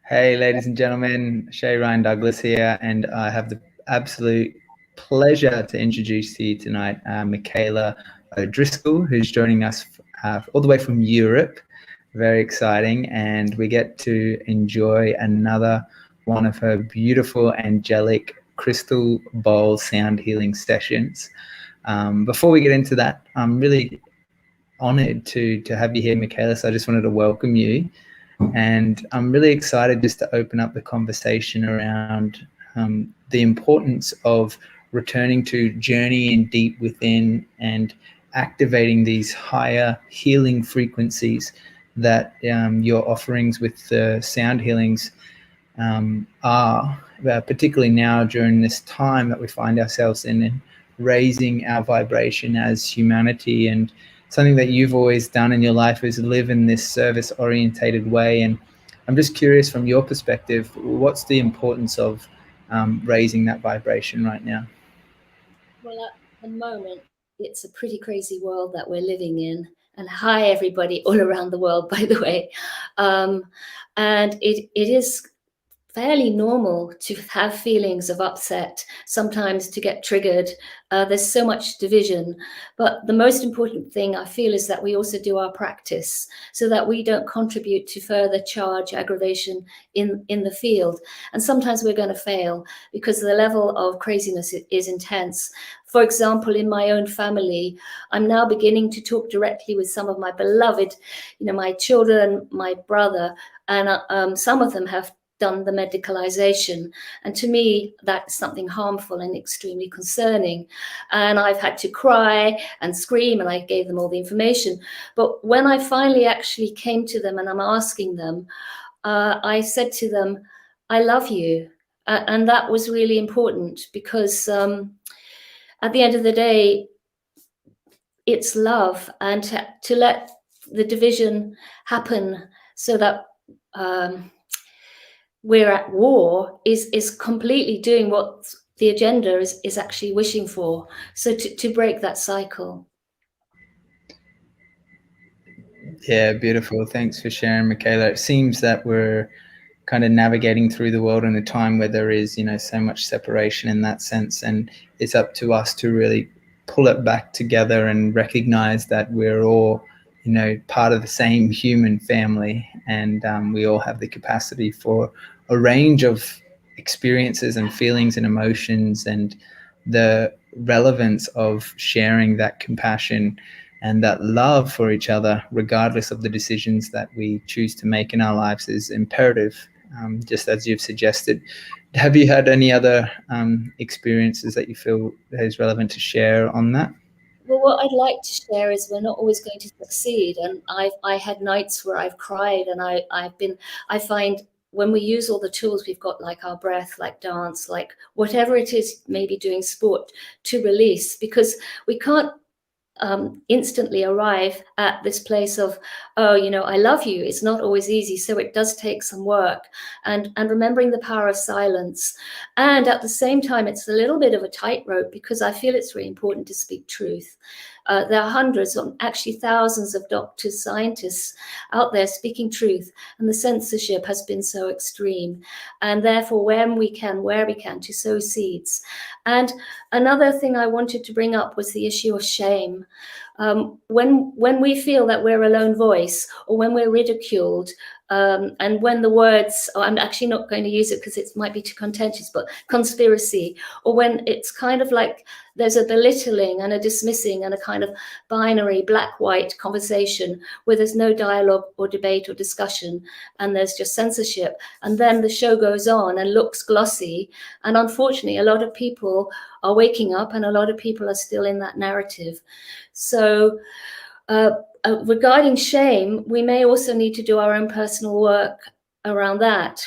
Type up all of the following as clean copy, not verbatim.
Hey, ladies and gentlemen, Shay Ryan Douglas here, and I have the absolute pleasure to introduce to you tonight Michaela O'Driscoll, who's joining us all the way from Europe. Very exciting, and we get to enjoy another one of her beautiful angelic crystal bowl sound healing sessions. Before we get into that, I'm really honored to have you here, Michaela. So I just wanted to welcome you. And I'm really excited just to open up the conversation around the importance of returning to journeying deep within and activating these higher healing frequencies that your offerings with the sound healings are, particularly now during this time that we find ourselves in, and raising our vibration as humanity. And something that you've always done in your life is live in this service orientated way. And I'm just curious, from your perspective, what's the importance of raising that vibration right now? Well, at the moment, it's a pretty crazy world that we're living in. And hi, everybody all around the world, by the way. And it is fairly normal to have feelings of upset, sometimes to get triggered. There's so much division. But the most important thing I feel is that we also do our practice so that we don't contribute to further charge, aggravation in the field. And sometimes we're going to fail because the level of craziness is intense. For example, in my own family, I'm now beginning to talk directly with some of my beloved, my children, my brother, and some of them have done the medicalization, and to me that's something harmful and extremely concerning, and I've had to cry and scream, and I gave them all the information. But when I finally actually came to them and I'm asking them, I said to them, I love you, and that was really important because at the end of the day it's love, and to let the division happen so that we're at war is completely doing what the agenda is actually wishing for. So to break that cycle. Yeah, beautiful. Thanks for sharing, Michaela. It seems that we're kind of navigating through the world in a time where there is, so much separation in that sense, and it's up to us to really pull it back together and recognize that we're all, part of the same human family, and we all have the capacity for a range of experiences and feelings and emotions, and the relevance of sharing that compassion and that love for each other, regardless of the decisions that we choose to make in our lives, is imperative, just as you've suggested. Have you had any other experiences that you feel is relevant to share on that? Well, what I'd like to share is we're not always going to succeed. And I had nights where I've cried, and I find when we use all the tools we've got, like our breath, like dance, like whatever it is, maybe doing sport, to release, because we can't instantly arrive at this place of, I love you. It's not always easy. So it does take some work, and remembering the power of silence. And at the same time, it's a little bit of a tightrope, because I feel it's really important to speak truth. There are hundreds, actually thousands of doctors, scientists out there speaking truth, and the censorship has been so extreme. And therefore, where we can, to sow seeds. And another thing I wanted to bring up was the issue of shame. When we feel that we're a lone voice, or when we're ridiculed, and when the words, I'm actually not going to use it because it might be too contentious, but conspiracy, or when it's kind of like there's a belittling and a dismissing and a kind of binary black-white conversation where there's no dialogue or debate or discussion, and there's just censorship, and then the show goes on and looks glossy, and unfortunately a lot of people are waking up, and a lot of people are still in that narrative. So regarding shame, we may also need to do our own personal work around that,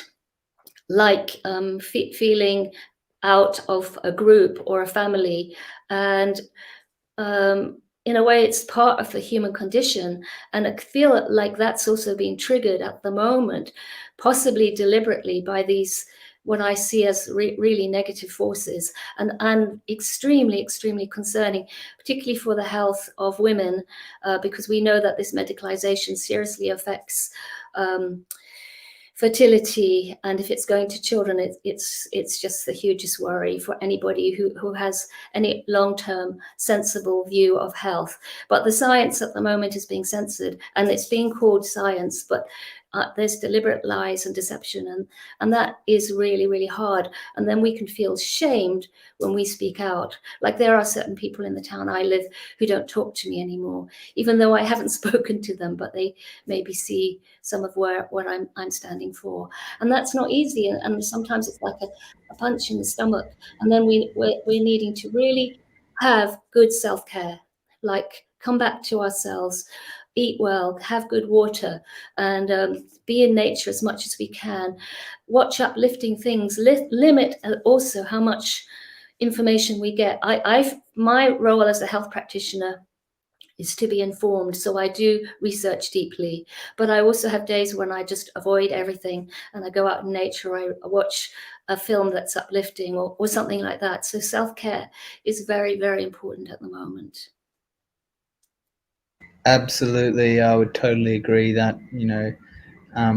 like feeling out of a group or a family. And in a way, it's part of the human condition. And I feel like that's also being triggered at the moment, possibly deliberately, by these what I see as really negative forces, and extremely, extremely concerning, particularly for the health of women, because we know that this medicalization seriously affects fertility, and if it's going to children, it's just the hugest worry for anybody who has any long-term sensible view of health. But the science at the moment is being censored, and it's being called science, but there's deliberate lies and deception, and that is really, really hard. And then we can feel shamed when we speak out. Like there are certain people in the town I live who don't talk to me anymore, even though I haven't spoken to them, but they maybe see some of what I'm standing for. And that's not easy. And sometimes it's like a punch in the stomach. And then we're needing to really have good self-care, like come back to ourselves, eat well, have good water, and be in nature as much as we can. Watch uplifting things, limit also how much information we get. My role as a health practitioner is to be informed. So I do research deeply, but I also have days when I just avoid everything and I go out in nature, I watch a film that's uplifting or something like that. So self-care is very, very important at the moment. Absolutely, I would totally agree that,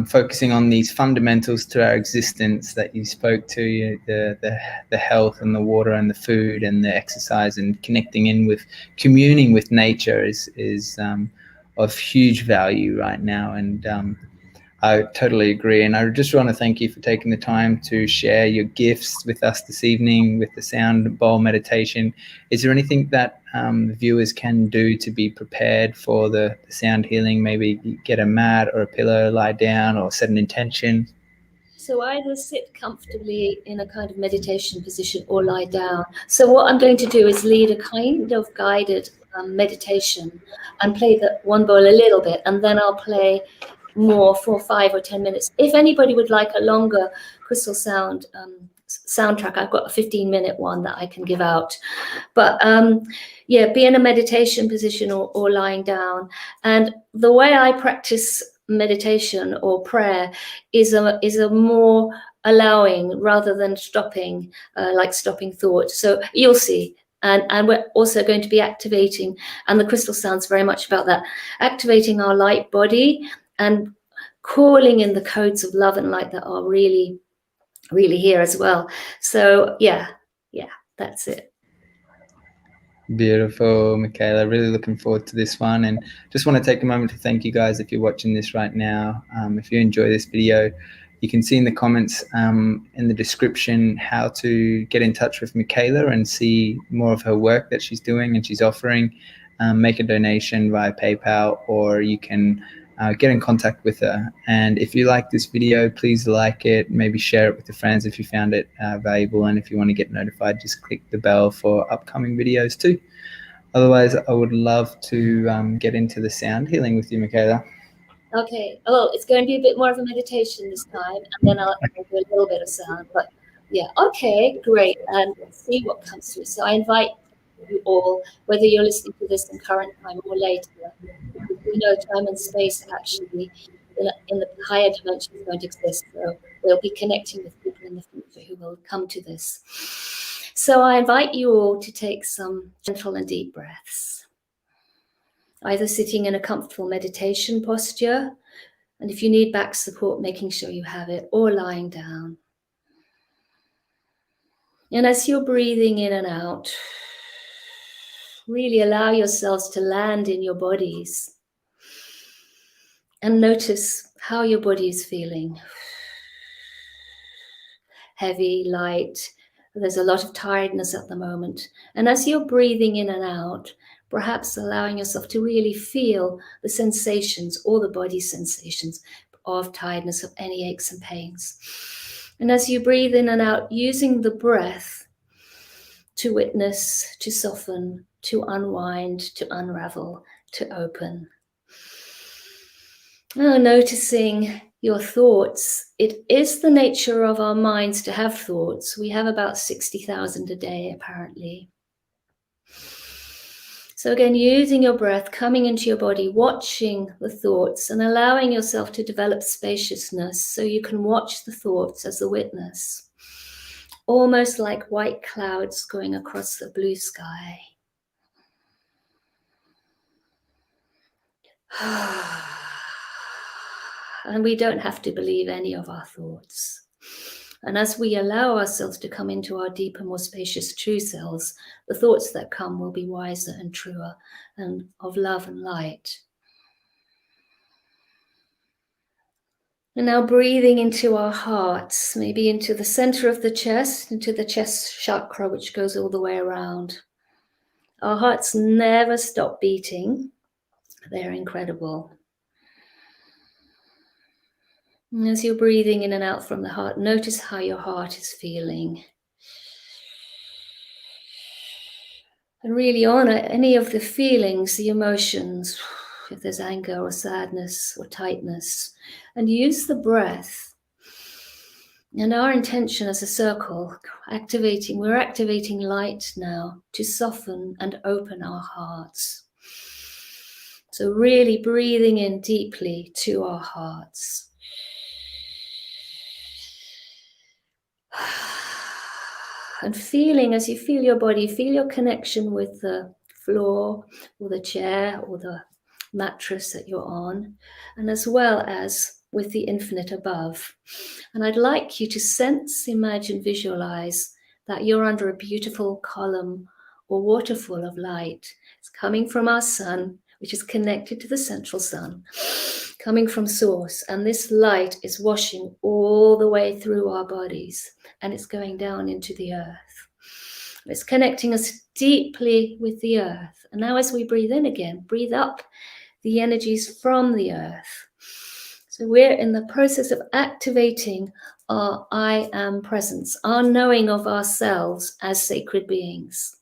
focusing on these fundamentals to our existence that you spoke to, the health and the water and the food and the exercise and connecting in with, communing with nature is of huge value right now. And I totally agree. And I just want to thank you for taking the time to share your gifts with us this evening with the sound bowl meditation. Is there anything that viewers can do to be prepared for the sound healing? Maybe get a mat or a pillow, lie down, or set an intention? So either sit comfortably in a kind of meditation position or lie down. So what I'm going to do is lead a kind of guided meditation and play the one bowl a little bit, and then I'll play more for 5 or 10 minutes. If anybody would like a longer crystal sound soundtrack, I've got a 15-minute one that I can give out. But yeah, be in a meditation position or lying down. And the way I practice meditation or prayer is a more allowing rather than stopping, like stopping thought. So you'll see. And we're also going to be activating, and the crystal sounds very much about that, activating our light body and calling in the codes of love and light that are really, really here as well. So yeah, that's it. Beautiful, Michaela. Really looking forward to this one, and just want to take a moment to thank you guys if you're watching this right now. If you enjoy this video, you can see in the comments in the description how to get in touch with Michaela and see more of her work that she's doing and she's offering. Make a donation via PayPal, or you can get in contact with her. And if you like this video, please like it, maybe share it with your friends if you found it valuable. And if you want to get notified, just click the bell for upcoming videos too. Otherwise, I would love to get into the sound healing with you, Michaela. Okay. Oh, it's going to be a bit more of a meditation this time, and then I'll do a little bit of sound. But yeah, okay, great. And let's see what comes through. So I invite you all, whether you're listening to this in current time or later, because we know time and space actually in the higher dimensions don't exist. So we'll be connecting with people in the future who will come to this. So I invite you all to take some gentle and deep breaths, either sitting in a comfortable meditation posture, and if you need back support, making sure you have it, or lying down. And as you're breathing in and out, really allow yourselves to land in your bodies and notice how your body is feeling. Heavy, light. There's a lot of tiredness at the moment. And as you're breathing in and out, perhaps allowing yourself to really feel the sensations, all the body sensations of tiredness, of any aches and pains. And as you breathe in and out, using the breath to witness, to soften, to unwind, to unravel, to open. Now, noticing your thoughts. It is the nature of our minds to have thoughts. We have about 60,000 a day, apparently. So again, using your breath, coming into your body, watching the thoughts and allowing yourself to develop spaciousness so you can watch the thoughts as the witness. Almost like white clouds going across the blue sky. And we don't have to believe any of our thoughts. And as we allow ourselves to come into our deeper, more spacious true selves, the thoughts that come will be wiser and truer and of love and light. And now breathing into our hearts, maybe into the center of the chest, into the chest chakra, which goes all the way around. Our hearts never stop beating. They're incredible. And as you're breathing in and out from the heart, notice how your heart is feeling. And really honor any of the feelings, the emotions, if there's anger or sadness or tightness, and use the breath. And our intention as a circle, we're activating light now to soften and open our hearts. So really breathing in deeply to our hearts. And feeling, as you feel your body, feel your connection with the floor or the chair or the mattress that you're on, and as well as with the infinite above. And I'd like you to sense, imagine, visualize that you're under a beautiful column or waterfall of light. It's coming from our sun, which is connected to the central sun, coming from source. And this light is washing all the way through our bodies, and it's going down into the earth. It's connecting us deeply with the earth. And now as we breathe in again, breathe up the energies from the earth. So we're in the process of activating our I am presence, our knowing of ourselves as sacred beings.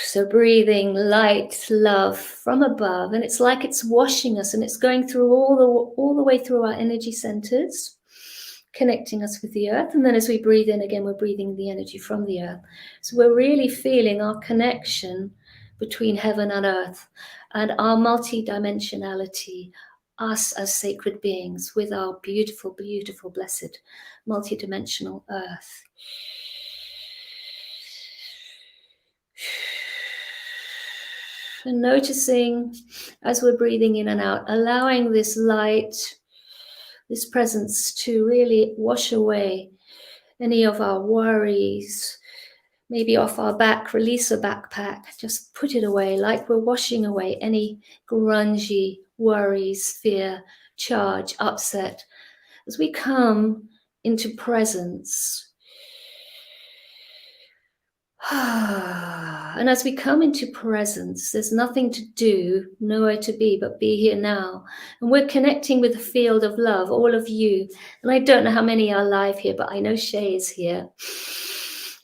So breathing light, love from above, and it's like it's washing us, and it's going through all the way through our energy centers, connecting us with the earth. And then as we breathe in again, we're breathing the energy from the earth. So we're really feeling our connection between heaven and earth and our multidimensionality, us as sacred beings with our beautiful, beautiful, blessed, multidimensional earth. And noticing as we're breathing in and out, allowing this light, this presence to really wash away any of our worries, maybe off our back, release a backpack, just put it away like we're washing away any grungy worries, fear, charge, upset. As we come into presence, and as we come into presence, there's nothing to do, nowhere to be, but be here now. And we're connecting with the field of love, all of you. And I don't know how many are live here, but I know Shay is here.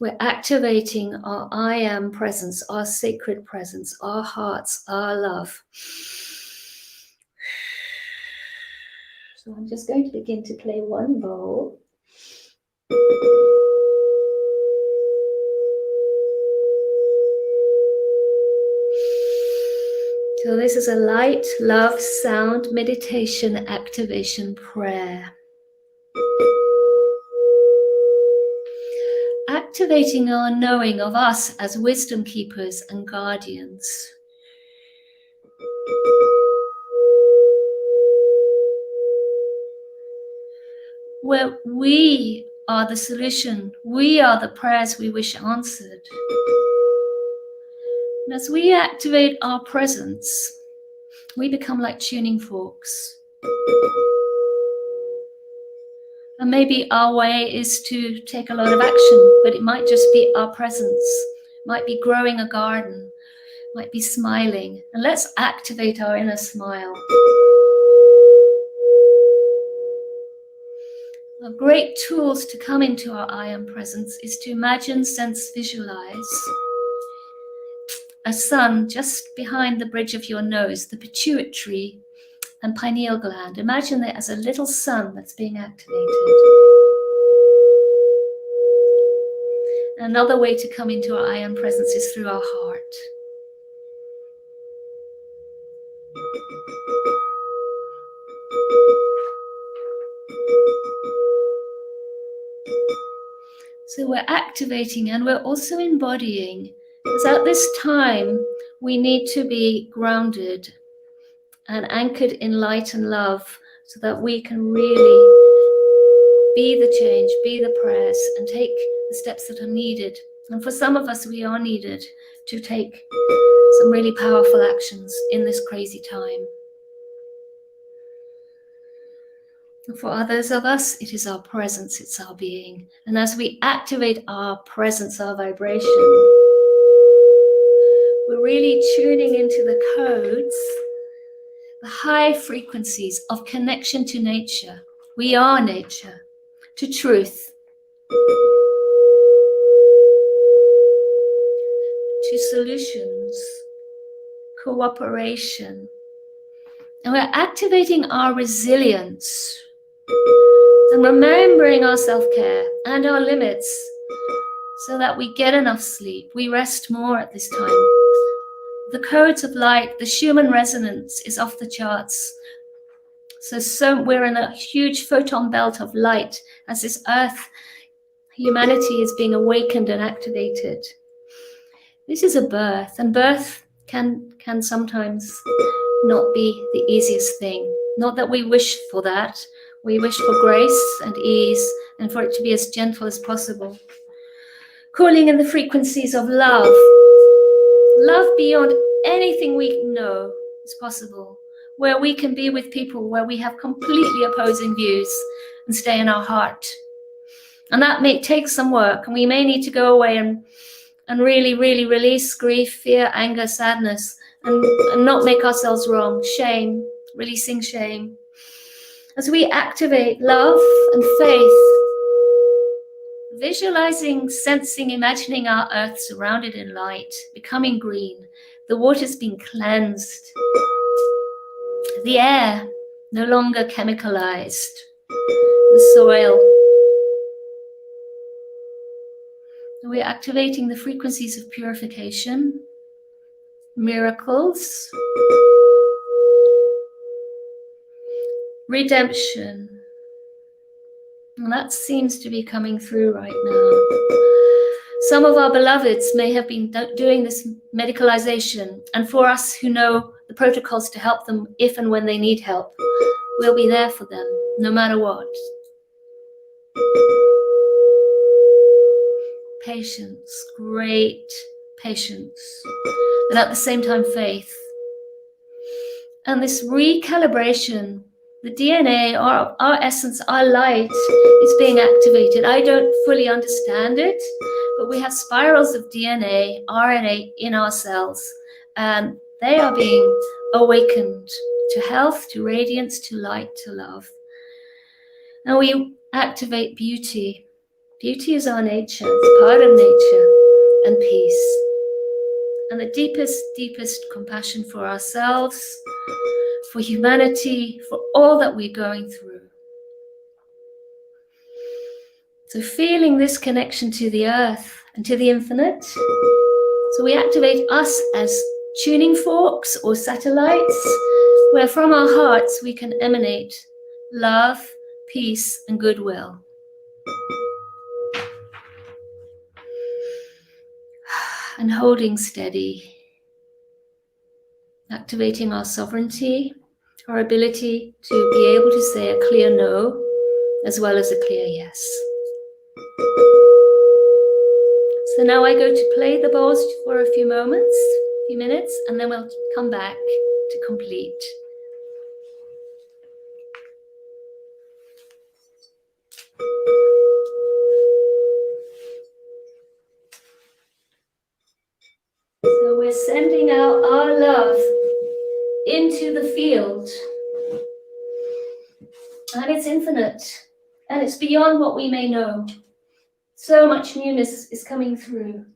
We're activating our I am presence, our sacred presence, our hearts, our love. So I'm just going to begin to play one bowl. So this is a light, love, sound, meditation, activation, prayer. Activating our knowing of us as wisdom keepers and guardians. Where we are the solution, we are the prayers we wish answered. And as we activate our presence, we become like tuning forks. And maybe our way is to take a lot of action, but it might just be our presence. It might be growing a garden, it might be smiling. And let's activate our inner smile. Our great tools to come into our I am presence is to imagine, sense, visualize a sun just behind the bridge of your nose, the pituitary and pineal gland. Imagine it as a little sun that's being activated. Another way to come into our I am presence is through our heart. So we're activating and we're also embodying, because at this time we need to be grounded and anchored in light and love, so that we can really be the change, be the prayers, and take the steps that are needed. And for some of us, we are needed to take some really powerful actions in this crazy time. And for others of us, it is our presence, it's our being. And as we activate our presence, our vibration, we're really tuning into the codes, the high frequencies of connection to nature. We are nature, to truth, to solutions, cooperation. And we're activating our resilience and remembering our self-care and our limits, so that we get enough sleep, we rest more at this time. The codes of light, the Schumann resonance is off the charts. So we're in a huge photon belt of light as this earth, humanity is being awakened and activated. This is a birth, and birth can sometimes not be the easiest thing. Not that we wish for that. We wish for grace and ease, and for it to be as gentle as possible. Calling in the frequencies of love. Love beyond anything we know is possible. Where we can be with people where we have completely opposing views and stay in our heart. And that may take some work, and we may need to go away and really, really release grief, fear, anger, sadness, and not make ourselves wrong. Shame, releasing shame. As we activate love and faith, visualizing, sensing, imagining our earth surrounded in light, becoming green, the water's being cleansed, the air no longer chemicalized, the soil. We're activating the frequencies of purification, miracles, redemption. And that seems to be coming through right now. Some of our beloveds may have been doing this medicalization, and for us who know the protocols to help them if and when they need help, we'll be there for them, no matter what. Patience, great patience, and at the same time faith. And this recalibration, the DNA, our essence, our light is being activated. I don't fully understand it, but we have spirals of DNA, RNA in our cells, and they are being awakened to health, to radiance, to light, to love. And we activate beauty. Beauty is our nature, it's part of nature, and peace. And the deepest, deepest compassion for ourselves, for humanity, for all that we're going through. So feeling this connection to the earth and to the infinite. So we activate us as tuning forks or satellites, where from our hearts we can emanate love, peace, and goodwill. And holding steady, activating our sovereignty, our ability to be able to say a clear no, as well as a clear yes. So now I go to play the bowls for a few minutes, and then we'll come back to complete. So we're sending out our love into the field. And it's infinite. And it's beyond what we may know. So much newness is coming through.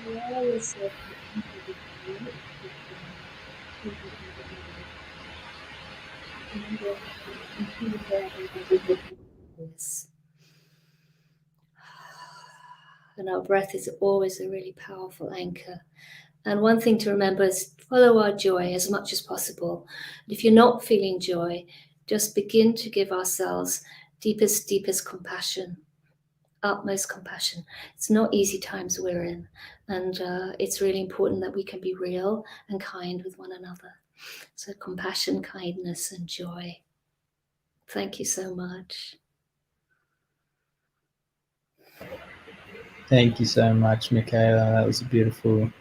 Allow yourself to enter this yes. And our breath is always a really powerful anchor. And one thing to remember is follow our joy as much as possible. If you're not feeling joy, just begin to give ourselves deepest, deepest compassion, utmost compassion. It's not easy times we're in, and it's really important that we can be real and kind with one another. So compassion, kindness, and joy. Thank you so much. Thank you so much, Michaela. That was a beautiful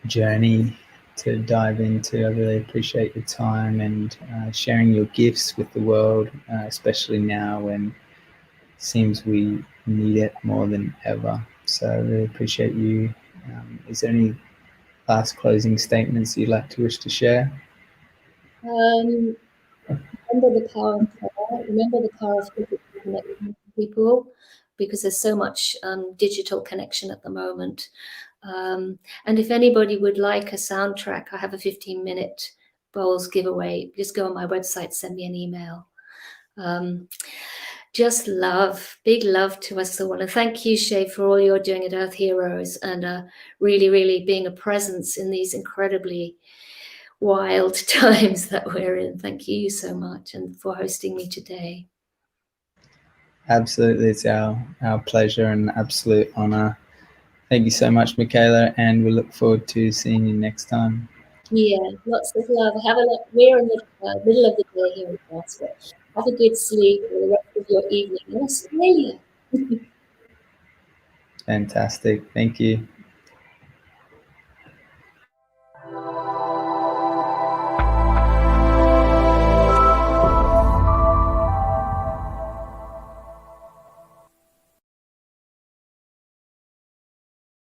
journey to dive into. I really appreciate your time and sharing your gifts with the world, especially now when it seems we need it more than ever. So I really appreciate you. Is there any last closing statements you'd like to wish to share? Remember the power of prayer. Remember the power of physical connection with people, because there's so much digital connection at the moment. And if anybody would like a soundtrack, I have a 15-minute bowls giveaway. Just go on my website, send me an email. Just love, big love to us all. And thank you, Shay, for all you're doing at Earth Heroes and really, really being a presence in these incredibly wild times that we're in. Thank you so much and for hosting me today. Absolutely, it's our pleasure and absolute honor. Thank you so much, Michaela, and we look forward to seeing you next time. Yeah, lots of love. Have a look. We're in the middle of the day here in Glasgow. Have a good sleep for the rest of your evening in Australia. Fantastic. Thank you.